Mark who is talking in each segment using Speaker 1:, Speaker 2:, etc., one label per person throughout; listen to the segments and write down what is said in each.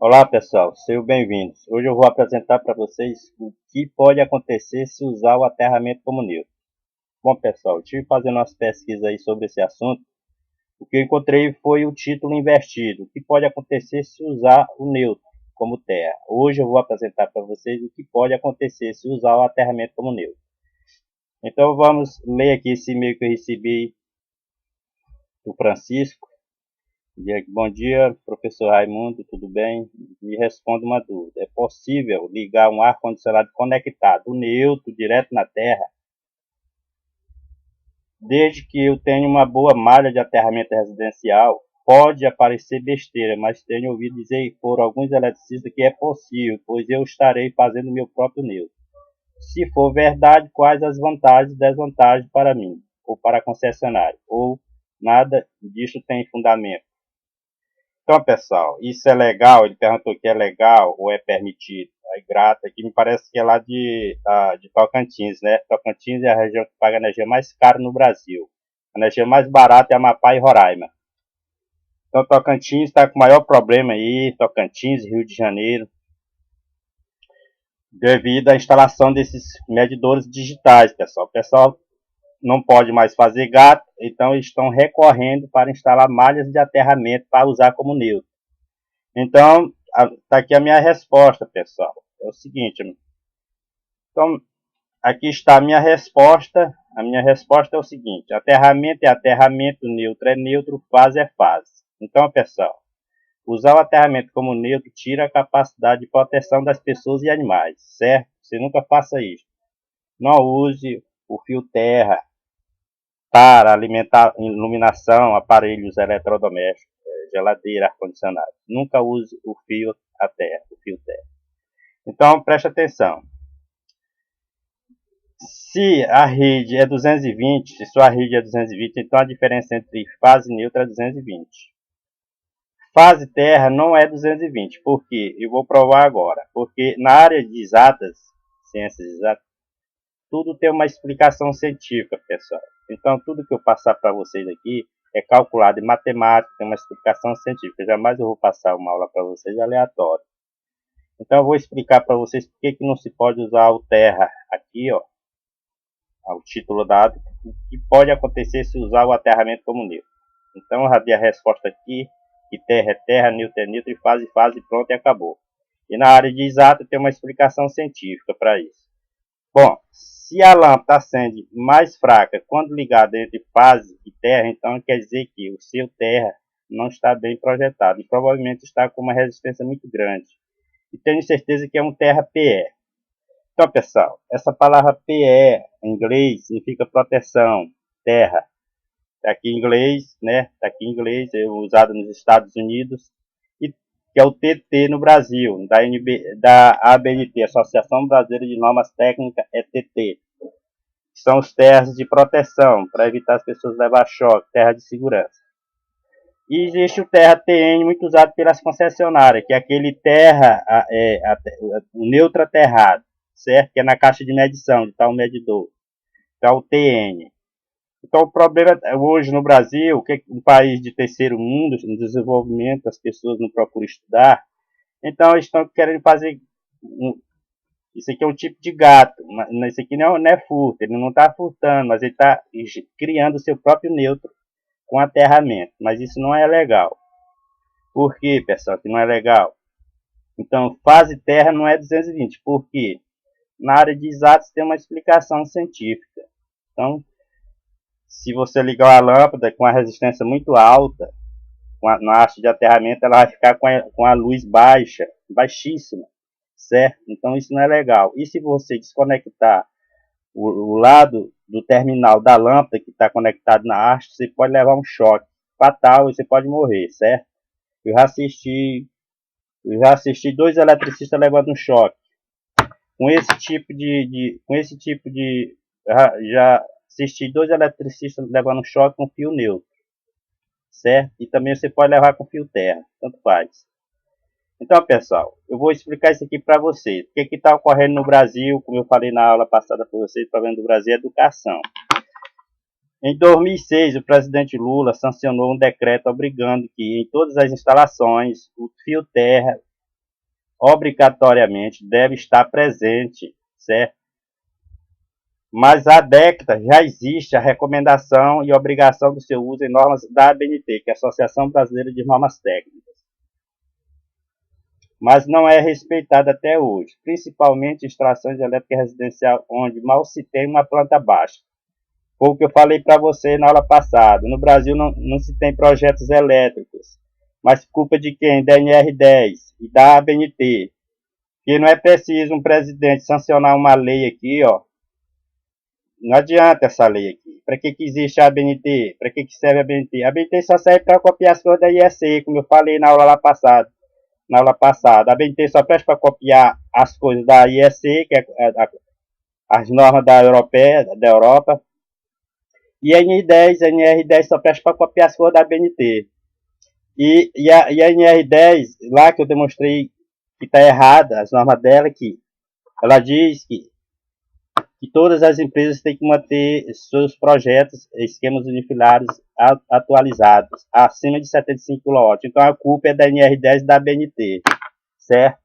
Speaker 1: Olá pessoal, sejam bem-vindos. Hoje eu vou apresentar para vocês o que pode acontecer se usar o aterramento como neutro. Bom pessoal, eu estive fazendo umas pesquisas aí sobre esse assunto. O que eu encontrei foi o título invertido. O que pode acontecer se usar o neutro como terra. Hoje eu vou apresentar para vocês o que pode acontecer se usar o aterramento como neutro. Então vamos ler aqui esse e-mail que eu recebi do Francisco. Bom dia, professor Raimundo, tudo bem? Me responda uma dúvida. É possível ligar um ar-condicionado conectado neutro direto na Terra? Desde que eu tenha uma boa malha de aterramento residencial, pode aparecer besteira, mas tenho ouvido dizer por alguns eletricistas que é possível, pois eu estarei fazendo meu próprio neutro. Se for verdade, quais as vantagens e desvantagens para mim, ou para a concessionária? Ou nada disso tem fundamento? Então, pessoal, isso é legal? Ele perguntou que é legal ou é permitido. Aí, grata, aqui me parece que é lá de Tocantins, né? Tocantins é a região que paga a energia mais cara no Brasil. A energia mais barata é Amapá e Roraima. Então, Tocantins está com o maior problema aí, Tocantins, Rio de Janeiro, devido à instalação desses medidores digitais, pessoal. O pessoal não pode mais fazer gato, então eles estão recorrendo para instalar malhas de aterramento para usar como neutro. Então, está aqui a minha resposta, pessoal. É o seguinte. Então, aqui está a minha resposta. A minha resposta é o seguinte. Aterramento é aterramento, neutro é neutro, fase é fase. Então, pessoal, usar o aterramento como neutro tira a capacidade de proteção das pessoas e animais, certo? Você nunca faça isso. Não use o fio terra para alimentar iluminação, aparelhos eletrodomésticos, geladeira, ar-condicionado. Nunca use o fio terra. Então, preste atenção. Se a rede é 220, se sua rede é 220, então a diferença entre fase neutra é 220. Fase terra não é 220. Por quê? Eu vou provar agora. Porque na área de exatas, ciências exatas, tudo tem uma explicação científica, pessoal. Então, tudo que eu passar para vocês aqui é calculado em matemática, tem uma explicação científica. Jamais eu vou passar uma aula para vocês aleatória. Então, eu vou explicar para vocês por que não se pode usar o terra aqui, ó, o título dado, o que pode acontecer se usar o aterramento como neutro. Então, eu já dei a resposta aqui, que terra é terra, neutro é neutro, e fase, pronto, e acabou. E na área de exato tem uma explicação científica para isso. Bom, se a lâmpada acende mais fraca quando ligada entre fase e terra, então quer dizer que o seu terra não está bem projetado e provavelmente está com uma resistência muito grande. E tenho certeza que é um terra PE. Então, pessoal, essa palavra PE em inglês significa proteção, terra. Está aqui em inglês, né? Está aqui em inglês, é usado nos Estados Unidos, e que é o TT no Brasil, da ABNT, Associação Brasileira de Normas Técnicas, é TT. São os terras de proteção, para evitar as pessoas levar choque, terra de segurança. E existe o terra TN, muito usado pelas concessionárias, que é aquele terra, o neutro aterrado, certo? Que é na caixa de medição, de tal medidor. Então, o TN. Então, o problema hoje no Brasil, que é um país de terceiro mundo, no desenvolvimento, as pessoas não procuram estudar, então eles estão querendo fazer. Isso aqui é um tipo de gato, isso aqui não é furto, ele não está furtando, mas ele está criando o seu próprio neutro com aterramento, mas isso não é legal. Por quê, pessoal, que não é legal? Então, fase terra não é 220, por quê? Na área de exatos tem uma explicação científica. Então, se você ligar a lâmpada com a resistência muito alta, na haste de aterramento, ela vai ficar com a luz baixa, baixíssima, certo? Então isso não é legal. E se você desconectar o lado do terminal da lâmpada que está conectado na haste, você pode levar um choque fatal e você pode morrer, certo? Eu já assisti 2 eletricistas levando um choque. Com esse tipo de já assisti 2 eletricistas levando um choque com fio neutro, certo? E também você pode levar com fio terra, tanto faz. Então, pessoal, eu vou explicar isso aqui para vocês. O que está ocorrendo no Brasil, como eu falei na aula passada para vocês, o problema do Brasil é educação. Em 2006, o presidente Lula sancionou um decreto obrigando que em todas as instalações o fio terra obrigatoriamente deve estar presente, certo? Mas há décadas já existe a recomendação e obrigação do seu uso em normas da ABNT, que é a Associação Brasileira de Normas Técnicas. Mas não é respeitada até hoje, principalmente em extrações elétricas residencial, onde mal se tem uma planta baixa. Foi o que eu falei para você na aula passada. No Brasil não se tem projetos elétricos, mas culpa de quem? Da NR10 e da ABNT. Que não é preciso um presidente sancionar uma lei aqui, ó. Não adianta essa lei aqui. Para que existe a ABNT? Para que serve a ABNT? A ABNT só serve para copiar as coisas da IEC, como eu falei na aula passada. A ABNT só presta para copiar as coisas da IEC, que é as normas da Europa. E a NR10 só presta para copiar as coisas da ABNT. E a NR10, lá que eu demonstrei que está errada, as normas dela, que ela diz que todas as empresas têm que manter seus projetos, esquemas unifilares atualizados, acima de 75 kW. Então a culpa é da NR10 e da ABNT, certo?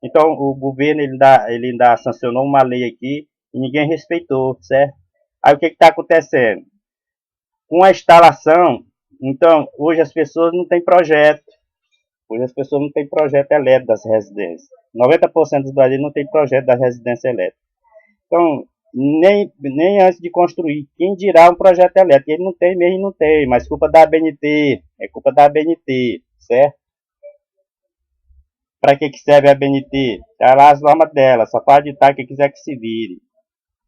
Speaker 1: Então o governo ele ainda sancionou uma lei aqui e ninguém respeitou, certo? Aí o que está acontecendo? Com a instalação, então hoje as pessoas não têm projeto. Hoje as pessoas não têm projeto elétrico das residências. 90% dos brasileiros não tem projeto da residência elétrica. Então, nem antes de construir, quem dirá um projeto elétrico? Ele não tem mesmo, não tem, mas culpa da ABNT, é culpa da ABNT, certo? Para que serve a ABNT? Está lá as normas dela, só pode ditar quem quiser que se vire,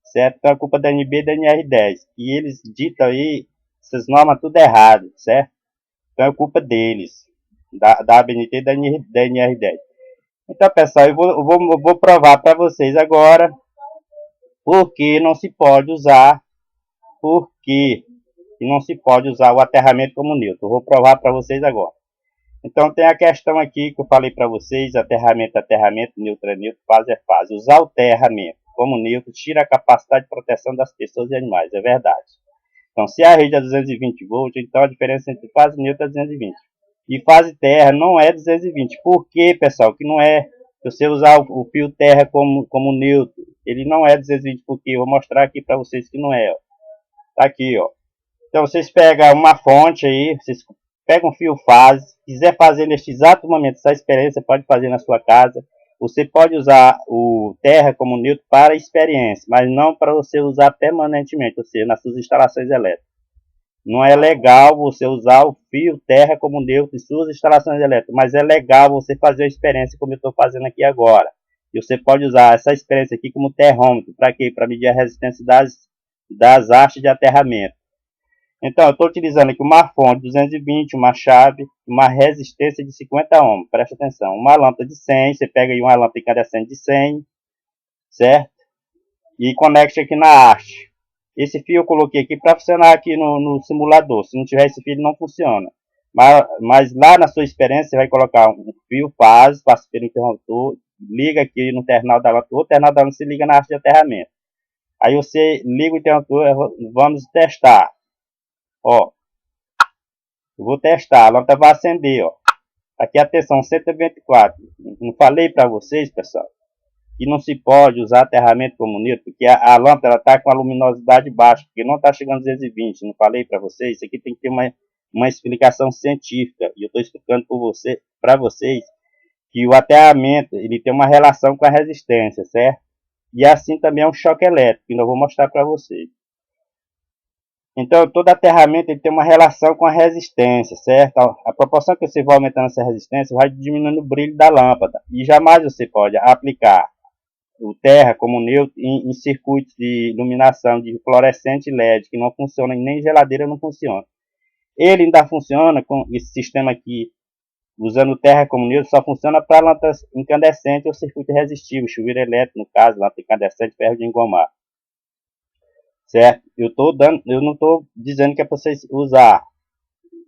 Speaker 1: certo? Então é culpa da NB e da NR10, e eles ditam aí essas normas tudo errado, certo? Então é culpa deles, da ABNT e da NR10. Então, pessoal, eu vou provar para vocês agora porque não se pode usar, o aterramento como neutro. Eu vou provar para vocês agora. Então tem a questão aqui que eu falei para vocês, aterramento, neutro, fase é fase. Usar o aterramento como neutro tira a capacidade de proteção das pessoas e animais, é verdade. Então se a rede é 220 volts, então a diferença entre fase neutra é 220. E fase terra não é 220. Por que, pessoal, que não é? Se você usar o fio terra como neutro, ele não é 220, porque eu vou mostrar aqui para vocês que não é. Ó. Tá aqui, ó. Então vocês pegam uma fonte aí, vocês pegam um fio fase, quiser fazer neste exato momento essa experiência, pode fazer na sua casa. Você pode usar o terra como neutro para experiência, mas não para você usar permanentemente, ou seja, nas suas instalações elétricas. Não é legal você usar o fio terra como neutro em suas instalações elétricas, mas é legal você fazer a experiência como eu estou fazendo aqui agora. E você pode usar essa experiência aqui como terrômetro. Para quê? Para medir a resistência das hastes de aterramento. Então, eu estou utilizando aqui uma fonte 220, uma chave, uma resistência de 50 ohms. Presta atenção. Uma lâmpada de 100, você pega aí uma lâmpada incandescente de 100, certo? E conecte aqui na haste. Esse fio eu coloquei aqui para funcionar aqui no simulador. Se não tiver esse fio, não funciona. Mas lá na sua experiência, você vai colocar um fio fase, passa pelo interruptor, liga aqui no terminal da lâmpada. O terminal da lâmpada se liga na haste de aterramento. Aí você liga o interruptor, vamos testar. Ó, eu vou testar, a lâmpada vai acender, ó. Aqui a tensão 124. Não falei para vocês, pessoal, que não se pode usar aterramento como neutro, porque a lâmpada está com a luminosidade baixa, porque não está chegando a 220. Não falei para vocês? Isso aqui tem que ter uma explicação científica. E eu estou explicando para vocês que o aterramento ele tem uma relação com a resistência, certo? E assim também é um choque elétrico, que eu vou mostrar para vocês. Então, todo aterramento ele tem uma relação com a resistência, certo? A proporção que você vai aumentando essa resistência vai diminuindo o brilho da lâmpada. E jamais você pode aplicar o terra como neutro em circuitos de iluminação de fluorescente LED, que não funciona, nem geladeira não funciona. Ele ainda funciona com esse sistema aqui, usando o terra como neutro, só funciona para lâmpadas incandescentes ou circuito resistivo, chuveiro elétrico, no caso, lâmpada incandescente, ferro de engomar. Certo? Eu não estou dizendo que é para vocês usar,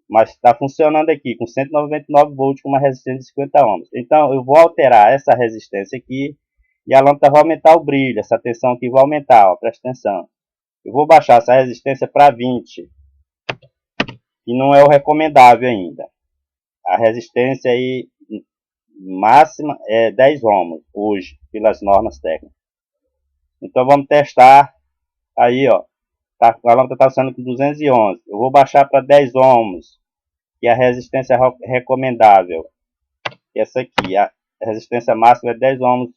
Speaker 1: mas está funcionando aqui com 199 volts com uma resistência de 50 ohms. Então eu vou alterar essa resistência aqui e a lâmpada vai aumentar o brilho, essa tensão aqui vai aumentar, ó, presta atenção. Eu vou baixar essa resistência para 20, que não é o recomendável ainda. A resistência aí máxima é 10 ohms hoje, pelas normas técnicas. Então vamos testar aí, ó. A lâmpada está funcionando com 211. Eu vou baixar para 10 ohms, que é a resistência recomendável. Essa aqui, a resistência máxima é 10 ohms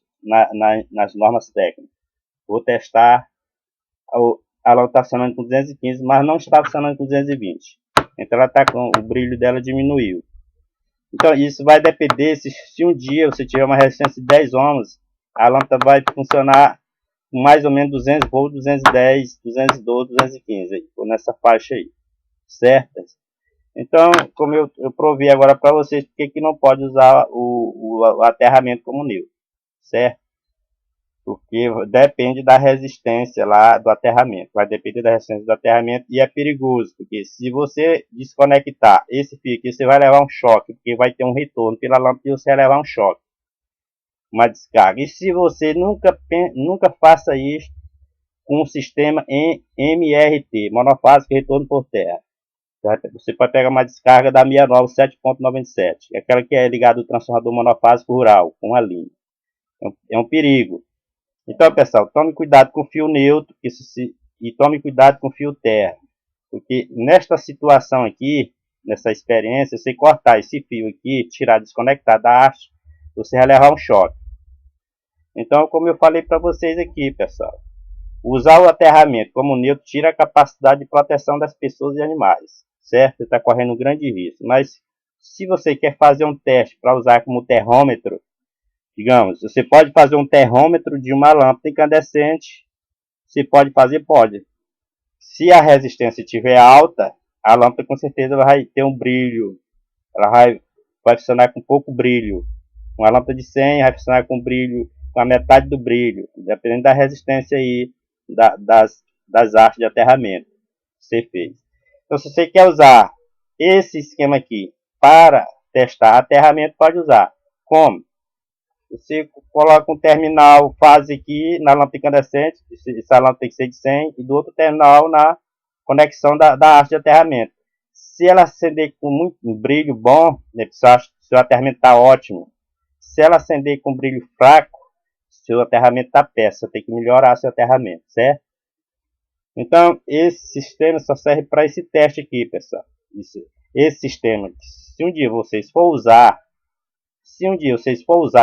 Speaker 1: nas normas técnicas. Vou testar. A lâmpada está funcionando com 215, mas não está funcionando com 220. Então ela tá com o brilho dela diminuiu. Então isso vai depender se um dia você tiver uma resistência de 10 ohms, a lâmpada vai funcionar com mais ou menos 200 volts, 210, 212, 215, aí, nessa faixa aí, certo? Então, como eu provei agora para vocês, porque que não pode usar o aterramento como neutro, certo? Porque depende da resistência lá do aterramento, vai depender da resistência do aterramento e é perigoso, porque se você desconectar esse fio aqui, você vai levar um choque, porque vai ter um retorno pela lâmpada e você vai levar um choque, uma descarga. E se você nunca faça isso com o sistema MRT, monofásico retorno por terra, você pode pegar uma descarga da 69 7.97, aquela que é ligada ao transformador monofásico rural, com a linha. É um perigo. Então, pessoal, tome cuidado com o fio neutro e tome cuidado com o fio terra. Porque nesta situação aqui, nessa experiência, você cortar esse fio aqui, tirar, desconectar da haste, você vai levar um choque. Então, como eu falei para vocês aqui, pessoal, usar o aterramento como neutro tira a capacidade de proteção das pessoas e animais, certo? Você está correndo um grande risco. Mas se você quer fazer um teste para usar como termômetro, digamos, você pode fazer um termômetro de uma lâmpada incandescente. Se pode fazer, pode. Se a resistência estiver alta, a lâmpada com certeza vai ter um brilho. Ela vai funcionar com pouco brilho. Uma lâmpada de 100 vai funcionar com brilho, com a metade do brilho, dependendo da resistência aí das hastes de aterramento que você fez. Então, se você quer usar esse esquema aqui para testar aterramento, pode usar. Como? Você coloca um terminal fase aqui na lâmpada incandescente, essa lâmpada tem que ser de 100, e do outro terminal na conexão da haste de aterramento. Se ela acender com muito brilho bom, né, seu aterramento está ótimo. Se ela acender com brilho fraco, seu aterramento está péssimo, você tem que melhorar seu aterramento, certo? Então, esse sistema só serve para esse teste aqui, pessoal. Esse sistema, se um dia vocês for usar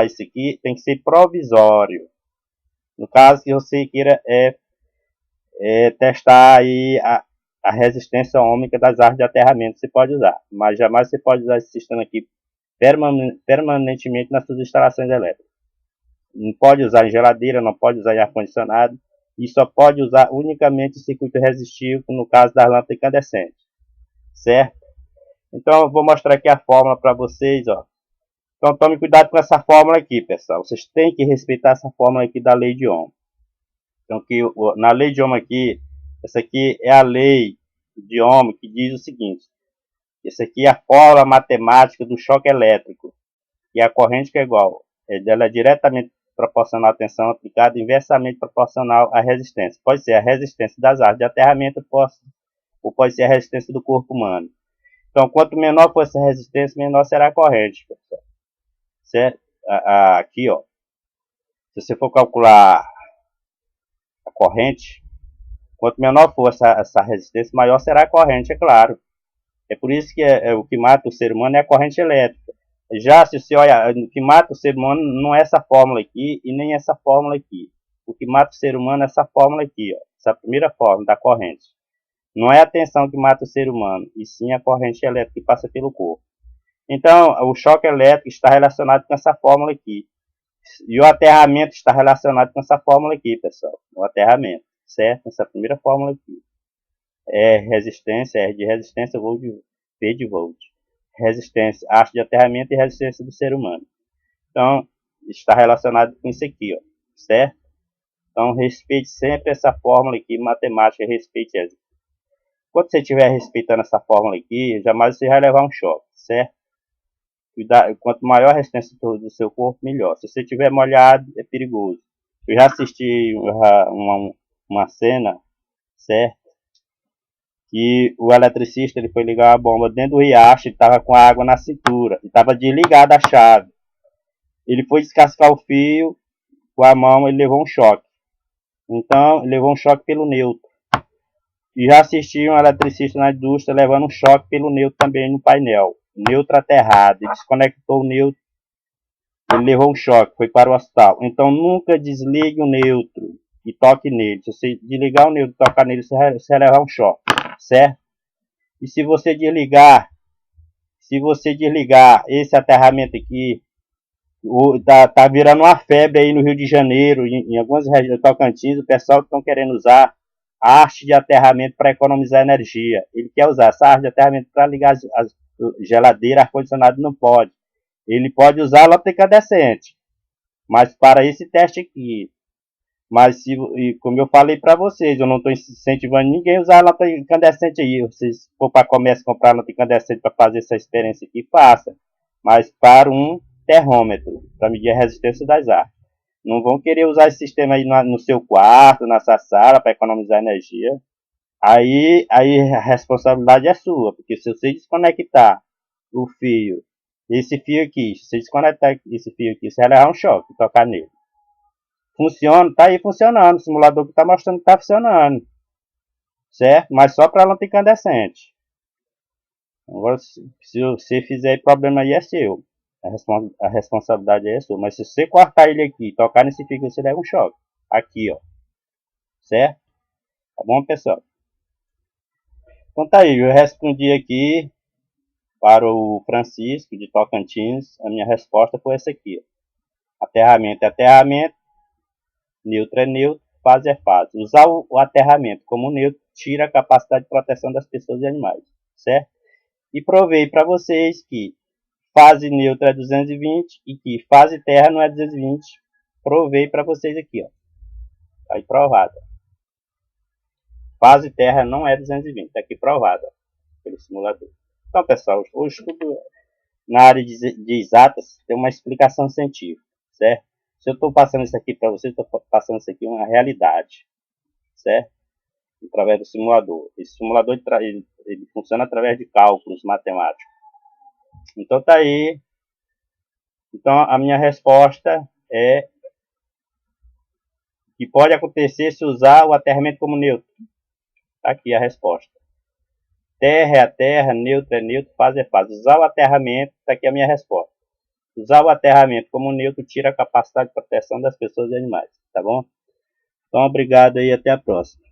Speaker 1: isso aqui, tem que ser provisório. No caso que você queira testar aí a resistência ohmica das hastes de aterramento, você pode usar. Mas jamais você pode usar esse sistema aqui permanentemente nas suas instalações elétricas. Não pode usar em geladeira, não pode usar em ar-condicionado. E só pode usar unicamente o circuito resistivo, no caso das lâmpadas incandescentes. Certo? Então, eu vou mostrar aqui a fórmula para vocês, ó. Então, tome cuidado com essa fórmula aqui, pessoal. Vocês têm que respeitar essa fórmula aqui da lei de Ohm. Então, na lei de Ohm aqui, essa aqui é a lei de Ohm que diz o seguinte. Essa aqui é a fórmula matemática do choque elétrico. E a corrente que é igual. Ela é diretamente proporcional à tensão aplicada, inversamente proporcional à resistência. Pode ser a resistência das hastes de aterramento ou pode ser a resistência do corpo humano. Então, quanto menor for essa resistência, menor será a corrente, pessoal. Certo? Aqui, ó. Se você for calcular a corrente, quanto menor for essa resistência, maior será a corrente, é claro. É por isso que o que mata o ser humano é a corrente elétrica. Já se você olha, o que mata o ser humano não é essa fórmula aqui e nem essa fórmula aqui. O que mata o ser humano é essa fórmula aqui, ó. Essa primeira fórmula da corrente. Não é a tensão que mata o ser humano, e sim a corrente elétrica que passa pelo corpo. Então, o choque elétrico está relacionado com essa fórmula aqui. E o aterramento está relacionado com essa fórmula aqui, pessoal. O aterramento, certo? Essa primeira fórmula aqui. É resistência, R de resistência, V de volt. Resistência, haste de aterramento e resistência do ser humano. Então, está relacionado com isso aqui, ó, certo? Então, respeite sempre essa fórmula aqui, matemática, respeite essa. Quando você estiver respeitando essa fórmula aqui, jamais você vai levar um choque, certo? Quanto maior a resistência do seu corpo, melhor. Se você estiver molhado, é perigoso. Eu já assisti uma cena, certo? Que o eletricista ele foi ligar a bomba dentro do riacho e estava com a água na cintura. E estava desligada a chave. Ele foi descascar o fio com a mão, ele levou um choque. Então, ele levou um choque pelo neutro. E já assisti um eletricista na indústria levando um choque pelo neutro também no painel. Neutro aterrado. Ele desconectou o neutro. Ele levou um choque, foi para o hospital. Então, nunca desligue o neutro e toque nele. Se você desligar o neutro e tocar nele, você vai levar um choque, certo? E se você desligar esse aterramento aqui, tá virando uma febre aí no Rio de Janeiro, em algumas regiões do Tocantins, o pessoal estão querendo usar a arte de aterramento para economizar energia. Ele quer usar essa arte de aterramento para ligar as geladeiras, ar-condicionado não pode. Ele pode usar a lâmpada incandescente, mas para esse teste aqui. Mas, como eu falei para vocês, eu não estou incentivando ninguém a usar a lâmpada incandescente aí. Vocês for para comércio comprar lâmpada incandescente para fazer essa experiência aqui, faça. Mas para um termômetro, para medir a resistência das artes. Não vão querer usar esse sistema aí no seu quarto, na sua sala, para economizar energia. Aí a responsabilidade é sua, porque se você desconectar o fio, esse fio aqui, se você desconectar esse fio aqui, você vai levar um choque, tocar nele. Funciona, tá aí funcionando, o simulador que tá mostrando que tá funcionando, certo? Mas só para lâmpada incandescente. Agora, se você fizer problema aí é seu. A responsabilidade é sua. Mas se você cortar ele aqui e tocar nesse fio, você leva um choque. Aqui, ó. Certo? Tá bom, pessoal? Então tá aí, eu respondi aqui para o Francisco de Tocantins. A minha resposta foi essa aqui. Ó. Aterramento é aterramento, neutro é neutro, fase é fase. Usar o aterramento como neutro tira a capacidade de proteção das pessoas e animais, certo? E provei para vocês que fase neutra é 220 e que fase terra não é 220. Provei para vocês aqui, ó. Tá aí provado. Fase terra não é 220, tá aqui provado, ó, pelo simulador. Então, pessoal, hoje tudo na área de exatas tem uma explicação científica, certo? Se eu estou passando isso aqui para vocês, estou passando isso aqui uma realidade, certo? Através do simulador. Esse simulador ele funciona através de cálculos matemáticos. Então tá aí. Então a minha resposta é que pode acontecer se usar o aterramento como neutro. Tá aqui a resposta. Terra é a terra, neutro é neutro, fase é fase. Usar o aterramento, tá aqui a minha resposta. Usar o aterramento como neutro tira a capacidade de proteção das pessoas e animais, tá bom? Então obrigado aí, até a próxima.